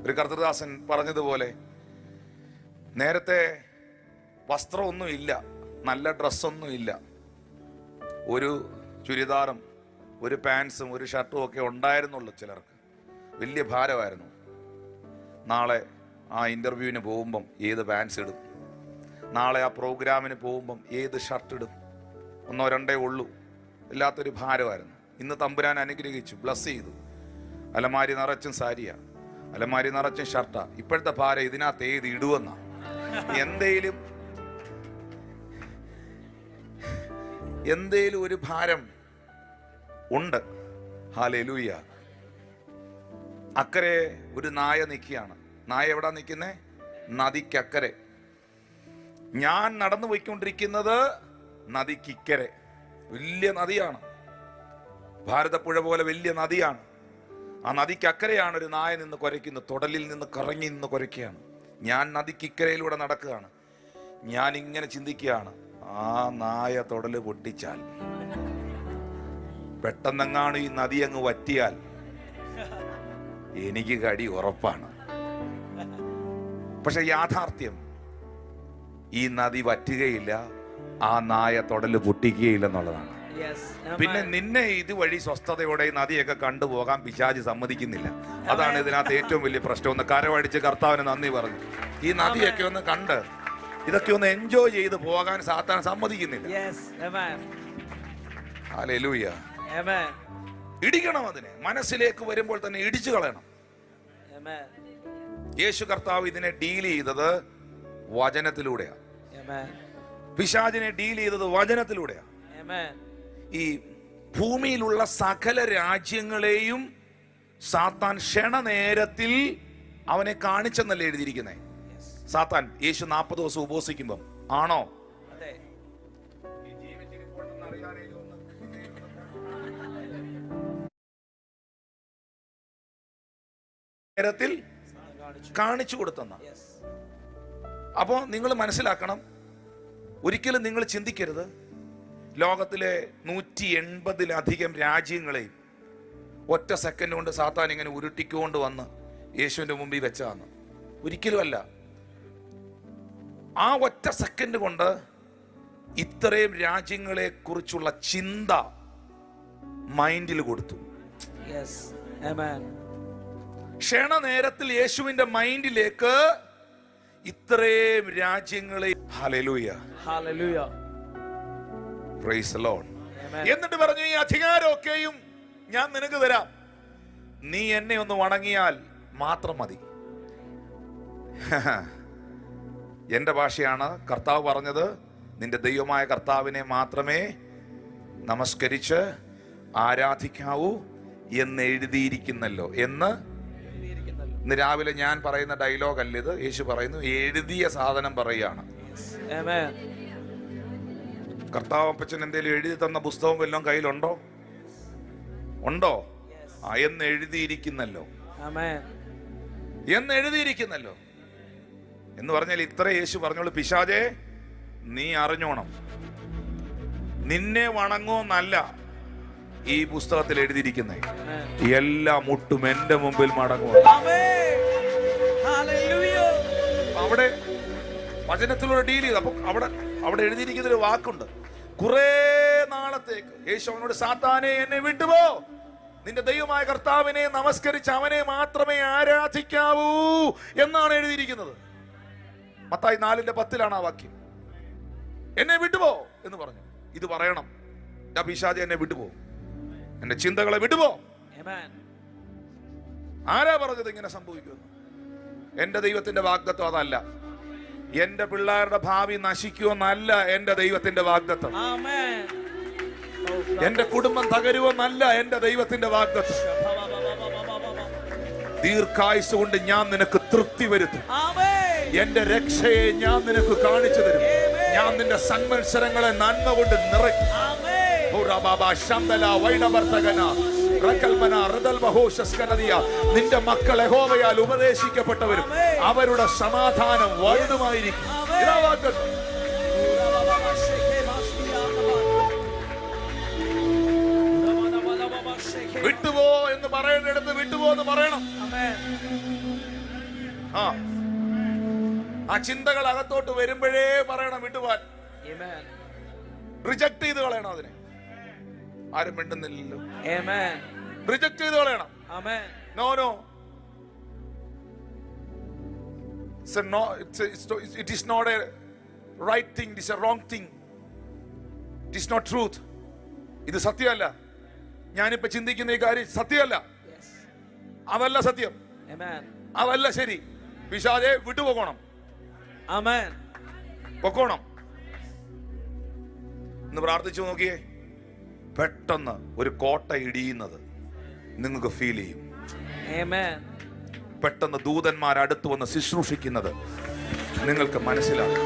ഒരു കർത്തൃദാസൻ പറഞ്ഞതുപോലെ, നേരത്തെ വസ്ത്രമൊന്നും ഇല്ല, നല്ല ഡ്രസ്സൊന്നും ഇല്ല, ഒരു ചുരിദാറും ഒരു പാൻസും ഒരു ഷർട്ടും ഒക്കെ ഉണ്ടായിരുന്നുള്ളൂ. ചിലർക്ക് വലിയ ഭാരമായിരുന്നു. നാളെ ആ ഇൻ്റർവ്യൂവിന് പോകുമ്പം ഏത് പാൻസ് ഇടും, നാളെ ആ പ്രോഗ്രാമിന് പോകുമ്പം ഏത് ഷർട്ട് ഇടും, ഒന്നോ രണ്ടേ ഉള്ളൂ, ഇല്ലാത്തൊരു ഭാരമായിരുന്നു. ഇന്ന് തമ്പുരാൻ അനുഗ്രഹിച്ചു, ബ്ലസ് ചെയ്തു. അലമാരി നിറച്ചും സാരിയാ, അലമാരി നിറച്ചും ഷർട്ടാ. ഇപ്പോഴത്തെ ഭാരം ഇതിനകത്ത് ഏത് ഇടുവെന്നാ. എന്തേലും ഒരു ഭാരം ഉണ്ട്. ഹല്ലേലൂയ. അക്കരെ ഒരു നായ നിൽക്കുകയാണ്. നായ എവിടാ നിൽക്കുന്നേ? നദിക്കക്കരെ. ഞാൻ നടന്നു പോയിക്കൊണ്ടിരിക്കുന്നത് നദിക്കിക്കരെ. വലിയ നദിയാണ്, ഭാരതപ്പുഴ പോലെ വലിയ നദിയാണ്. ആ നദിക്കക്കരെയാണ് ഒരു നായ നിന്ന് കുരയ്ക്കുന്നത്. തൊടലിൽ നിന്ന് കറങ്ങി നിന്ന് കുരയ്ക്കുകയാണ്. ഞാൻ നദിക്കിക്കരയിലൂടെ നടക്കുകയാണ്. ഞാൻ ഇങ്ങനെ ചിന്തിക്കുകയാണ്, ആ നായ തൊടല് പൊട്ടിച്ചാൽ, പെട്ടെന്നെങ്ങാണ് ഈ നദി അങ്ങ് വറ്റിയാൽ എനിക്ക് കടി ഉറപ്പാണ്. പക്ഷെ യാഥാർത്ഥ്യം, ഈ നദി വറ്റുകയില്ല, ആ നായ തൊടല് പൊട്ടിക്കുകയില്ല എന്നുള്ളതാണ്. പിന്നെ നിന്നെ ഇതുവഴി സ്വസ്ഥതയോടെ ഈ നദിയൊക്കെ കണ്ടുപോകാൻ പിശാച് സമ്മതിക്കുന്നില്ല. അതാണ് ഇതിനകത്ത് ഏറ്റവും വലിയ പ്രശ്നം. ഒന്ന് കരവടിച്ച് കർത്താവിന് നന്ദി പറഞ്ഞു. ഈ നദിയൊക്കെ ഒന്ന് കണ്ട് ഇതൊക്കെ ഒന്ന് എൻജോയ് ചെയ്ത് പോകാൻ സാത്താൻ സമ്മതിക്കുന്നില്ല. ഹല്ലേലൂയ. ഇടിക്കണം, അതിനെ മനസ്സിലേക്ക് വരുമ്പോൾ തന്നെ ഇടിച്ചു കളയണം. യേശു കർത്താവ് ഇതിനെ ഡീൽ ചെയ്തത് വചനത്തിലൂടെയാണ്. പിശാചിനെ ഡീൽ ചെയ്തത് വചനത്തിലൂടെയാണ്. ഈ ഭൂമിയിലുള്ള സകല രാജ്യങ്ങളെയും സാത്താൻ ക്ഷണനേരത്തിൽ അവനെ കാണിച്ചെന്നല്ലേ എഴുതിയിരിക്കുന്നേ. സാത്താൻ യേശു 40 ദിവസം ഉപവസിക്കുമ്പം ആണോ? നേരത്തിൽ കാണിച്ചു കൊടുത്തെന്ന. അപ്പോ നിങ്ങൾ മനസ്സിലാക്കണം, ഒരിക്കലും നിങ്ങൾ ചിന്തിക്കരുത് ലോകത്തിലെ 180-ലധികം രാജ്യങ്ങളെയും ഒറ്റ സെക്കൻഡ് കൊണ്ട് സാത്താൻ ഇങ്ങനെ ഉരുട്ടിക്കൊണ്ട് വന്ന് യേശുവിന്റെ മുമ്പിൽ വെച്ചാന്ന്. ഒരിക്കലും അല്ല. ആ ഒറ്റ സെക്കൻഡ് കൊണ്ട് ഇത്രയും രാജ്യങ്ങളെ കുറിച്ചുള്ള ചിന്ത മൈൻഡിൽ കൊടുത്തു. ക്ഷണനേരത്തിൽ യേശുവിന്റെ മൈൻഡിലേക്ക് ഇത്രയും രാജ്യങ്ങളെ. Hallelujah, hallelujah, praise the Lord. എന്നിട്ട് പറഞ്ഞു, ഈ അധികാരമൊക്കെയും ഞാൻ നിനക്ക് തരാം, നീ എന്നെ ഒന്ന് വണങ്ങിയാൽ മാത്രം മതി. എന്റെ ഭാഷയാണ്. കർത്താവ് പറഞ്ഞത്, നിന്റെ ദൈവമായ കർത്താവിനെ മാത്രമേ നമസ്കരിച്ച് ആരാധിക്കാവൂ എന്ന് എഴുതിയിരിക്കുന്നല്ലോ എന്ന്. ഇന്ന് രാവിലെ ഞാൻ പറയുന്ന ഡയലോഗ് അല്ല ഇത്. യേശു പറയുന്നു, എഴുതിയ സാധനം പറയുകയാണ്. കർത്താവ് അപ്പച്ചൻ എന്തേലും എഴുതി തന്ന പുസ്തകം വല്ലതും കയ്യിലുണ്ടോ? ഉണ്ടോ? എന്ന് എഴുതിയിരിക്കുന്നല്ലോ, എന്ന് എഴുതിയിരിക്കുന്നല്ലോ എന്ന് പറഞ്ഞാൽ ഇത്ര യേശു പറഞ്ഞോളൂ, പിശാചേ നീ അറിഞ്ഞോണം, നിന്നെ വണങ്ങോന്നല്ല ഈ പുസ്തകത്തിൽ എഴുതിയിരിക്കുന്നേ, എല്ലാ മുട്ടും എന്റെ മുമ്പിൽ മടങ്ങും. അവിടെ വചനത്തിലൂടെ ഡീൽ ചെയ്ത്. അപ്പൊ അവിടെ എഴുതിയിരിക്കുന്ന ഒരു വാക്കുണ്ട്, കുറെ നാളത്തേക്ക് യേശു അവനോട്, സാത്താനെ എന്നെ വിട്ടുപോ, നിന്റെ ദൈവമായ കർത്താവിനെ നമസ്കരിച്ച് അവനെ മാത്രമേ ആരാധിക്കാവൂ എന്നാണ് എഴുതിയിരിക്കുന്നത്. മത്തായി 4:10 ആ വാക്യം. എന്നെ വിട്ടുപോ എന്ന് പറഞ്ഞു. ഇത് പറയണം, പിശാചേ എന്നെ വിട്ടുപോ, എന്റെ ചിന്തകളെ വിട്ടുപോ. ആരാ പറഞ്ഞത് ഇങ്ങനെ സംഭവിക്കുമെന്ന്? എന്റെ ദൈവത്തിന്റെ വാഗ്ദത്തം അതല്ല. എന്റെ പിള്ളേരുടെ ഭാവി നശിക്കുമെന്നല്ല എന്റെ ദൈവത്തിന്റെ വാഗ്ദത്തം. എന്റെ കുടുംബം തകരുമെന്നല്ല എന്റെ ദൈവത്തിന്റെ വാഗ്ദത്തം. ദീർഘായുസ് കൊണ്ട് ഞാൻ നിനക്ക് തൃപ്തി വരുത്തും. എന്റെ രക്ഷയെ ഞാൻ നിനക്ക് കാണിച്ചു തരും. ഞാൻ നിന്റെ സന്മത്സരങ്ങളെ നന്മ കൊണ്ട് നിറയ്ക്കും. നിന്റെ മക്കൾ യഹോവയാൽ ഉപദേശിക്കപ്പെട്ടവരും അവരുടെ സമാധാനം വലുതുമായിരിക്കും. വിട്ടുപോ എന്ന് പറയേണ്ടിടത്ത് വിട്ടുപോ എന്ന് പറയണം. ആ ചിന്തകൾ അകത്തോട്ട് വരുമ്പോഴേ പറയണം വിട്ടുപോകാൻ. റിജക്ട് ചെയ്ത് കളയണം അതിനെ. ആരും മിണ്ടുന്നില്ലല്ലോ. റിജക്ട് ചെയ്ത് കളയണം. No no, it is not a right thing, it is a wrong thing, it is not truth. ഇത് സത്യമല്ല. ഞാനിപ്പോ ചിന്തിക്കുന്ന ഈ കാര്യം സത്യമല്ല. അതല്ല സത്യം, അതല്ല ശരി. പിശാചേ വിട്ടുപോകണം, പൊക്കോണം. ഇന്ന് പ്രാർത്ഥിച്ചു നോക്കിയേ, പെട്ടെന്ന് ഒരു കോട്ട ഇടിയുന്നത് നിങ്ങൾക്ക് ഫീൽ ചെയ്യും. പെട്ടെന്ന് ദൂതന്മാർ അടുത്ത് വന്ന് ശുശ്രൂഷിക്കുന്നത് നിങ്ങൾക്ക് മനസ്സിലാകും.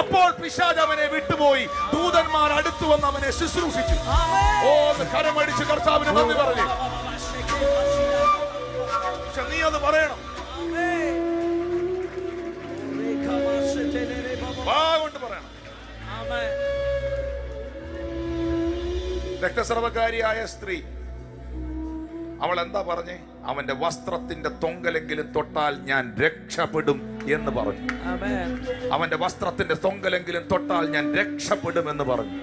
അപ്പോൾ പിശാച് അവനെ വിട്ടുപോയി, ദൂതന്മാർ അടുത്ത് വന്ന് അവനെ ശുശ്രൂഷിച്ചു. ഓ, കരമടിച്ച് കർത്താവിന് നന്ദി പറഞ്ഞു. നീ അത് പറയണം, കൊണ്ട് പറയണം. രക്തസ്രവക്കാരിയായ സ്ത്രീ, അവൾ എന്താ പറഞ്ഞേ? അവന്റെ വസ്ത്രത്തിന്റെ തൊങ്കലെങ്കിലും തൊട്ടാൽ ഞാൻ രക്ഷപ്പെടും എന്ന് പറഞ്ഞു. അവന്റെ വസ്ത്രത്തിന്റെ തൊങ്കലെങ്കിലും തൊട്ടാൽ ഞാൻ രക്ഷപ്പെടും എന്ന് പറഞ്ഞു.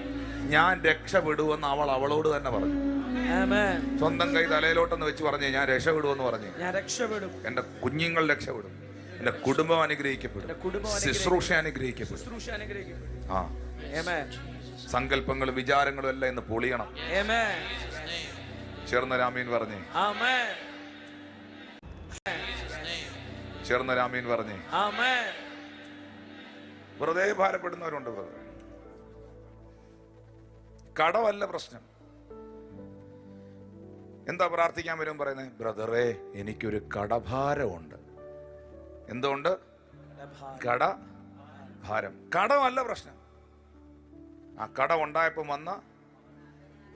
ഞാൻ രക്ഷപ്പെടുമെന്ന് അവൾ അവളോട് തന്നെ പറഞ്ഞു. സ്വന്തം കൈ തലയിലോട്ടെന്ന് വെച്ച് പറഞ്ഞേ, ഞാൻ രക്ഷപ്പെടുമെന്ന് പറഞ്ഞു. എന്റെ കുഞ്ഞുങ്ങൾ രക്ഷപ്പെടും, എന്റെ കുടുംബം അനുഗ്രഹിക്കപ്പെടും, ശുശ്രൂഷ അനുഗ്രഹിക്കപ്പെടും. ആ, സങ്കല്പങ്ങളും വിചാരങ്ങളും എല്ലാം ഇന്ന് പൊളിയണം. ചേർന്ന രാമീൻ പറഞ്ഞേ, ചേർന്ന രാമീൻ പറഞ്ഞേ. വെറുതെ ഭാരപ്പെടുന്നവരുണ്ട്. കടമല്ല പ്രശ്നം. എന്താ പ്രാർത്ഥിക്കാൻ വരും പറയുന്നത്? ബ്രദറെ, എനിക്കൊരു കടഭാരമുണ്ട്. എന്തുകൊണ്ട്? കടഭാരം. കടമല്ല പ്രശ്നം. ആ കടം ഉണ്ടായപ്പോ വന്ന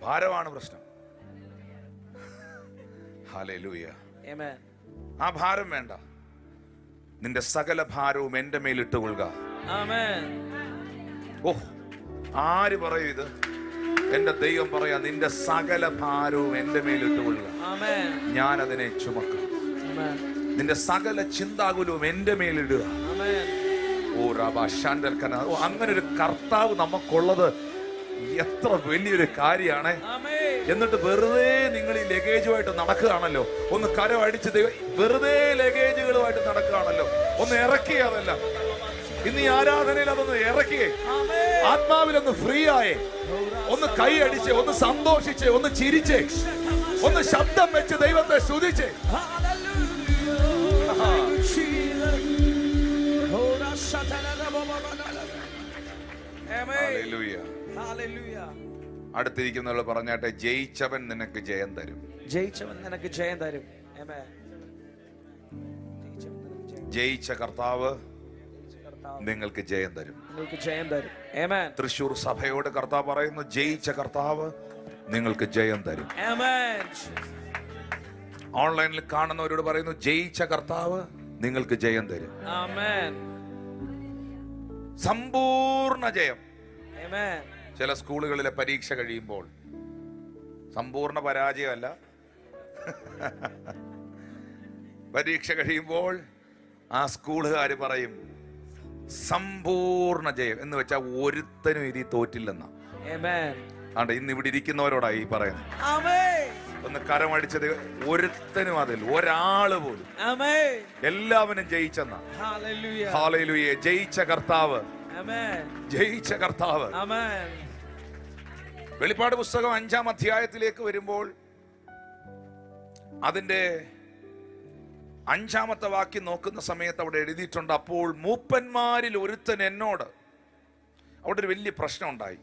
ഭാരമാണ് പ്രശ്നം. ഹല്ലേലൂയ. ആ ഭാരം വേണ്ട. നിന്റെ സകല ഭാരവും എന്റെ മേലിട്ട് കൊള്ളുക. ഓഹ്, ആര് പറയും ഇത്? എന്റെ ദൈവം പറയാ, നിന്റെ സകല ഭാരവും എന്റെ മേലിട്ട് കൊള്ളുക, ഞാൻ അതിനെ ചുമക്കാം. നിന്റെ സകല ചിന്താകുലവും എന്റെ മേലിടുക. ഓ റബാശാന്തൽക്കന. അങ്ങനെ ഒരു കർത്താവ് നമുക്കുള്ളത് എത്ര വലിയൊരു കാര്യമാണ്. എന്നിട്ട് വെറുതെ നിങ്ങൾ ഈ ലഗേജുമായിട്ട് നടക്കുകയാണല്ലോ. ഒന്ന് കരം അടിച്ച് വെറുതെ ലഗേജുകളുമായിട്ട് നടക്കുകയാണല്ലോ. ഒന്ന് ഇറക്കിയേ. അതല്ല, ഇന്ന് ഈ ആരാധനയിൽ അതൊന്ന് ഇറക്കിയേ. ആത്മാവിലൊന്ന് ഫ്രീ ആയേ. ഒന്ന് കൈ അടിച്ചേ, ഒന്ന് സന്തോഷിച്ചേ, ഒന്ന് ചിരിച്ചേ, ഒന്ന് ശബ്ദം വെച്ച് ദൈവത്തെ സ്തുതിച്ചേ. അടുത്തിരിക്കുന്നവർ പറഞ്ഞാട്ടെ, ജയിച്ചവൻ നിനക്ക് ജയം തരും. ജയിച്ചവൻ നിനക്ക് ജയം തരും. ജയിച്ച കർത്താവ് നിങ്ങൾക്ക് ജയം തരും. തൃശൂർ സഭയോട് കർത്താവ് പറയുന്നു, ജയിച്ച കർത്താവ് നിങ്ങൾക്ക് ജയം തരും. ഓൺലൈനിൽ കാണുന്നവരോട് പറയുന്നു, ജയിച്ച കർത്താവ് നിങ്ങൾക്ക് ജയം തരും. സമ്പൂർണ്ണ ജയം. ചില സ്കൂളുകളിലെ പരീക്ഷ കഴിയുമ്പോൾ സമ്പൂർണ്ണ പരാജയമല്ല, പരീക്ഷ കഴിയുമ്പോൾ ആ സ്കൂളുകാർ പറയും സമ്പൂർണ്ണ ജയം എന്ന് വെച്ചാൽ ഒരുത്തനും ഇനി തോറ്റില്ലെന്നാ. ആണ്ട് ഇന്ന് ഇവിടെ ഇരിക്കുന്നവരോടായി പറയുന്നത്. ഒന്ന് കരമടിച്ചത്, ഒരുത്തനും അതിൽ ഒരാള് പോലും, എല്ലാവരും ജയിച്ചെന്നാ. ഹല്ലേലൂയ. ജയിച്ച കർത്താവ്, ജയിച്ച കർത്താവ്. വെളിപ്പാട് പുസ്തകം 5-ാം അധ്യായത്തിലേക്ക് വരുമ്പോൾ അതിന്റെ 5-ാമത്തെ വാക്യം നോക്കുന്ന സമയത്ത് അവിടെ എഴുതിയിട്ടുണ്ട്, അപ്പോൾ മൂപ്പന്മാരിൽ ഒരുത്തൻ എന്നോട്. അവിടെ ഒരു വലിയ പ്രശ്നം ഉണ്ടായി.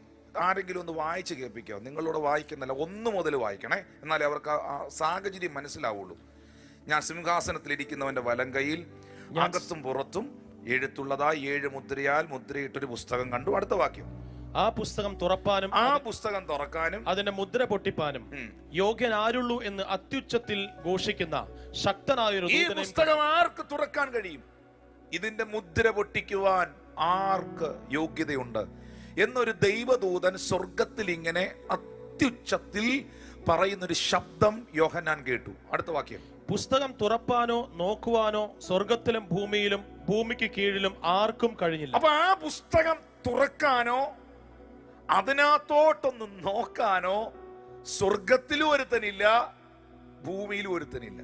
ആരെങ്കിലും ഒന്ന് വായിച്ച് കേൾപ്പിക്കാമോ? നിങ്ങളോട് വായിക്കുന്നില്ല, 1 മുതൽ വായിക്കണേ, എന്നാലേ അവർക്ക് ആ സാഹചര്യം മനസ്സിലാവുള്ളൂ. ഞാൻ സിംഹാസനത്തിലിരിക്കുന്നവന്റെ വലം കൈയിൽ അകത്തും പുറത്തും എഴുത്തുള്ളതായി 7 മുദ്രയാൽ മുദ്രയിട്ടൊരു പുസ്തകം കണ്ടു. അടുത്ത വാക്യം, ആ പുസ്തകം തുറപ്പാനും ആ പുസ്തകം തുറക്കാനും അതിന്റെ മുദ്ര പൊട്ടിപ്പാനും യോഗ്യൻ ആരുള്ളൂ എന്ന് അത്യുച്ചത്തിൽ ഘോഷിക്കുന്ന ശക്തനായൊരു ഈ പുസ്തകം ആർക്ക് തുറക്കാൻ കഴിയും? ഇതിന്റെ മുദ്ര പൊട്ടിക്കുവാൻ ആർക്ക് യോഗ്യതയുണ്ട് എന്നൊരു ദൈവദൂതൻ സ്വർഗത്തിൽ ഇങ്ങനെ അത്യുച്ചത്തിൽ പറയുന്നൊരു ശബ്ദം യോഹന്നാൻ കേട്ടു. അടുത്ത വാക്യം, പുസ്തകം തുറപ്പാനോ നോക്കുവാനോ സ്വർഗത്തിലും ഭൂമിയിലും ഭൂമിക്ക് കീഴിലും ആർക്കും കഴിഞ്ഞില്ല. അപ്പൊ ആ പുസ്തകം തുറക്കാനോ അതിനകത്തോട്ടൊന്ന് നോക്കാനോ സ്വർഗത്തിലും ഒരുത്തനില്ല, ഭൂമിയിലും ഒരുത്തനില്ല.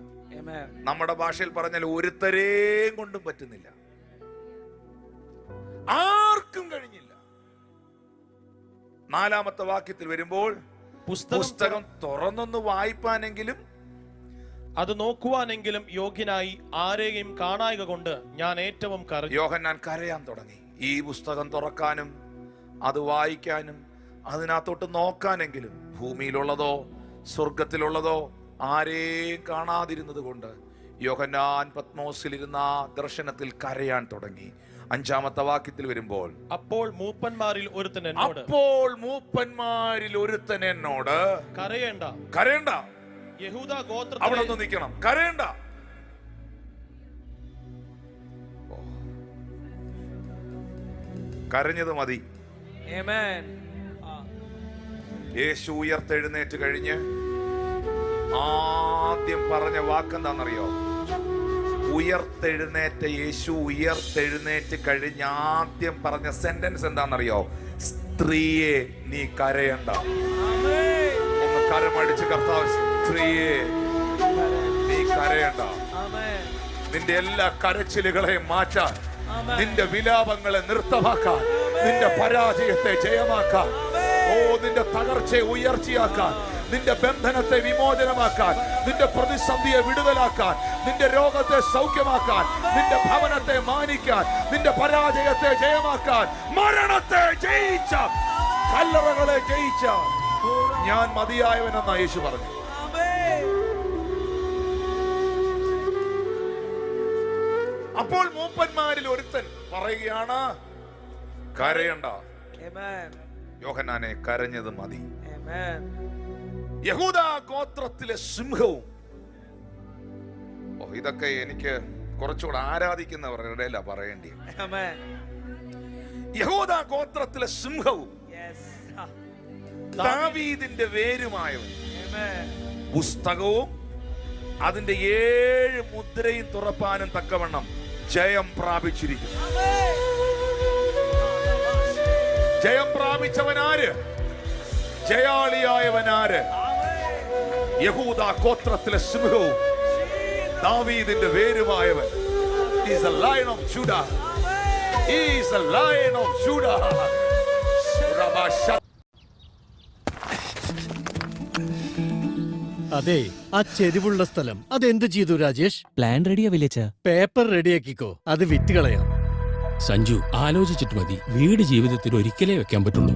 നമ്മുടെ ഭാഷയിൽ പറഞ്ഞാൽ ഒരുത്തരേം കൊണ്ടും പറ്റുന്നില്ല, ആർക്കും കഴിഞ്ഞില്ല. 4-ാമത്തെ വാക്യത്തിൽ വരുമ്പോൾ പുസ്തകം തുറന്നൊന്ന് വായിപ്പാനെങ്കിലും അത് നോക്കുവാനെങ്കിലും യോഗ്യനായി ആരെയും കാണായിക കൊണ്ട് ഞാൻ ഏറ്റവും കരഞ്ഞു. യോഹന്നാൻ കരയാൻ തുടങ്ങി. ഈ പുസ്തകം തുറക്കാനും അത് വായിക്കാനും അതിനകത്തോട്ട് നോക്കാനെങ്കിലും ഭൂമിയിലുള്ളതോ സ്വർഗത്തിലുള്ളതോ ആരെയും കാണാതിരുന്നത് കൊണ്ട് യോഹന്നാൻ പത്മോസിലിരുന്ന ദർശനത്തിൽ കരയാൻ തുടങ്ങി. 5-ാമത്തെ വാക്യത്തിൽ വരുമ്പോൾ അപ്പോൾ മൂപ്പന്മാരിൽ ഒരുത്തൻ എന്നോട് കരയേണ്ട, യഹൂദ ഗോത്രത്തിൽ അവിടെ ഒന്ന് നിൽക്കണം, കരയേണ്ട. കരഞ്ഞത് മതി. യേശു ഉയർത്തെഴുന്നേറ്റ് കഴിഞ്ഞ് ആദ്യം പറഞ്ഞ വാക്കെന്താണെന്നറിയോ? യേശു ഉയർത്തെഴുന്നേറ്റ് കഴിഞ്ഞ് ആദ്യം പറഞ്ഞ സെന്റൻസ് എന്താണെന്നറിയോ? സ്ത്രീയെ നീ കരയണ്ട. ഒന്ന് കരമടിച്ച് കർത്താവ്, സ്ത്രീയെ നീ കരയണ്ട. നിന്റെ എല്ലാ കരച്ചിലുകളെയും മാറ്റാൻ, നിന്റെ വിലാപങ്ങളെ നൃത്തമാക്കാൻ, നിന്റെ പരാജയത്തെ ജയമാക്കാൻ, നിന്റെ തകർച്ചയെ ഉയർച്ചയാക്കാൻ, നിന്റെ ബന്ധനത്തെ വിമോചനമാക്കാൻ, നിന്റെ പ്രതിസന്ധിയെ വിടുതലാക്കാൻ, നിന്റെ രോഗത്തെ സൗഖ്യമാക്കാൻ, നിന്റെ ഭവനത്തെ മാനിക്കാൻ, നിന്റെ പരാജയത്തെ ജയമാക്കാൻ, മരണത്തെ ജയിച്ച, കല്ലറകളെ ജയിച്ച ഞാൻ മതിയായവനെന്ന യേശു പറഞ്ഞു. അപ്പോൾ മൂപ്പന്മാരിൽ ഒരുത്തൻ പറയുകയാണ്, കരയണ്ട യോഹന്നാനെ, കരഞ്ഞത് മതി. യഹൂദ ഗോത്രത്തിലെ സിംഹവും, ഇതൊക്കെ എനിക്ക് കുറച്ചുകൂടെ ആരാധിക്കുന്നവരുടെ ഇടയില പറയേണ്ടി. യഹൂദ ഗോത്രത്തിലെ സിംഹവും ദാവീദിന്റെ വേരുമായവൻ, പുസ്തകവും അതിന്റെ 7 മുദ്രയും തുറപ്പാനും തക്കവണ്ണം ജയം പ്രാപിച്ചിരിക്കുന്നു. ജയം പ്രാപിച്ചവനാര്? ജയാളിയായവനാര്? യഹൂദ ഗോത്രത്തിലെ സിംഹവും ദാവീദിന്റെ വേരുമായവൻ. He is the Lion of Judah. He is the Lion of Judah. അതെ, ആ ചെരിവുള്ള സ്ഥലം അതെന്ത് ചെയ്തു രാജേഷ്? പ്ലാൻ റെഡിയാ വില്ലേച്ച. പേപ്പർ റെഡിയാക്കിക്കോ, അത് വിറ്റ് കളയാം. സഞ്ജു, ആലോചിച്ചിട്ട് മതി. വീട് ജീവിതത്തിൽ ഒരിക്കലേ വെക്കാൻ പറ്റുള്ളൂ.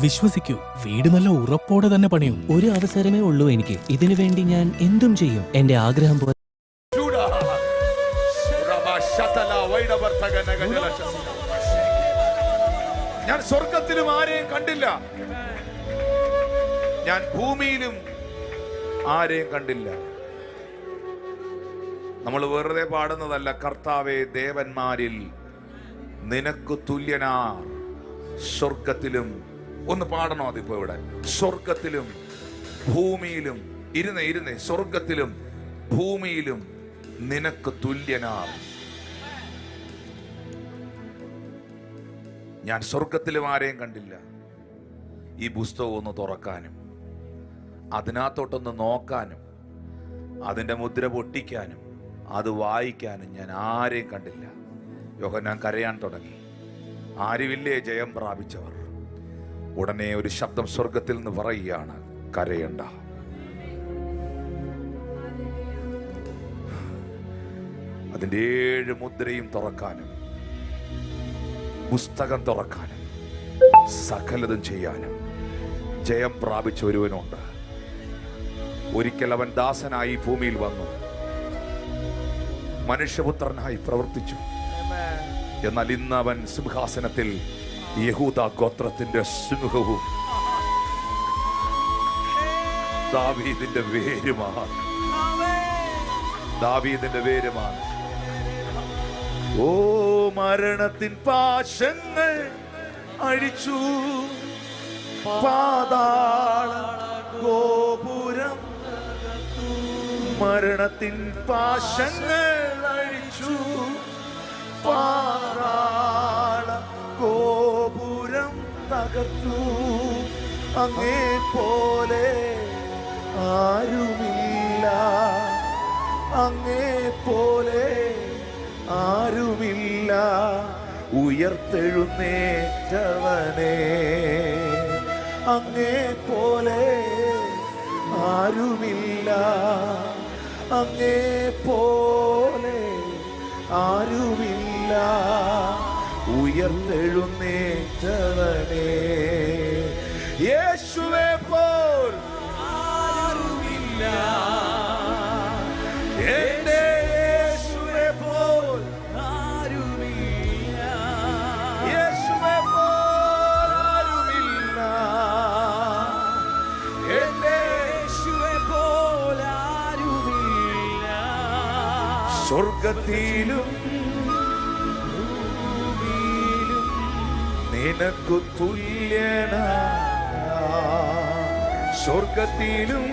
വിശ്വസിക്കൂ, വീട് നല്ല ഉറപ്പോടെ തന്നെ പണിയും. ഒരു അവസരമേ ഉള്ളൂ എനിക്ക്. ഇതിനു വേണ്ടി ഞാൻ എന്തും ചെയ്യും. എന്റെ ആഗ്രഹം പോലെ. ഞാൻ സ്വർഗത്തിലും ആരെയും കണ്ടില്ല, ഞാൻ ഭൂമിയിലും ആരെയും കണ്ടില്ല. നമ്മൾ വെറുതെ പാടുന്നതല്ല, കർത്താവേ ദേവന്മാരിൽ നിനക്ക് തുല്യനാർ സ്വർഗത്തിലും. ഒന്ന് പാടണോ അതിപ്പോ ഇവിടെ? സ്വർഗത്തിലും ഭൂമിയിലും, ഇരുന്നേ, സ്വർഗത്തിലും ഭൂമിയിലും നിനക്ക് തുല്യനാർ. ഞാൻ സ്വർഗത്തിലും ആരെയും കണ്ടില്ല. ഈ പുസ്തകം ഒന്ന് തുറക്കാനും അതിനകത്തോട്ടൊന്ന് നോക്കാനും അതിന്റെ മുദ്ര പൊട്ടിക്കാനും അത് വായിക്കാനും ഞാൻ ആരെയും കണ്ടില്ല. യോഹന്നാൻ കരയാൻ തുടങ്ങി. ആരുമില്ലേ ജയം പ്രാപിച്ചവർ? ഉടനെ ഒരു ശബ്ദം സ്വർഗത്തിൽ നിന്ന് പറയുകയാണ്, കരയണ്ട. അതിന്റെ 7 മുദ്രയും തുറക്കാനും പുസ്തകം തുറക്കാനും സകലതും ചെയ്യാനും ജയം പ്രാപിച്ച ഒരുവനുണ്ട്. ഒരിക്കൽ അവൻ ദാസനായി ഭൂമിയിൽ വന്നു, മനുഷ്യപുത്രനായി പ്രവർത്തിച്ചു. എന്നാൽ ഇന്ന് അവൻ സിംഹാസനത്തിൽ യഹൂദ ഗോത്രത്തിന്റെ സിംഹവും ദാവീദിന്റെ വേരുമാണ്. ഓ മരണത്തിൻ പാശങ്ങൾ അഴിച്ചു, പാതാള ഗോപുരം മരണത്തിൻ പാശങ്ങൾ അഴിച്ചു, പാതാള ഗോപുരം തകർത്തു. അങ്ങേ പോലെ ആരുമില്ല, അങ്ങേ പോലെ ആരുമില്ല. ഉയർത്തെഴുന്നേറ്റവനേ, അങ്ങേ പോലെ ആരുമില്ല, അങ്ങേ പോലെ ആരുമില്ല. ഉയർത്തെഴുന്നേറ്റവനേ, യേശുവേ പോൽ ആരുമില്ല. എന്റെ യേശുവേ പോൽ ആരുമില്ല, യേശുവേ പോൽ ആരുമില്ല. എന്റെ യേശുവേ പോൽ ആരുമില്ല. സ്വർഗത്തിലും ഭൂമിയിലും നിനക്കു തുല്യനാ. സ്വർഗത്തിലും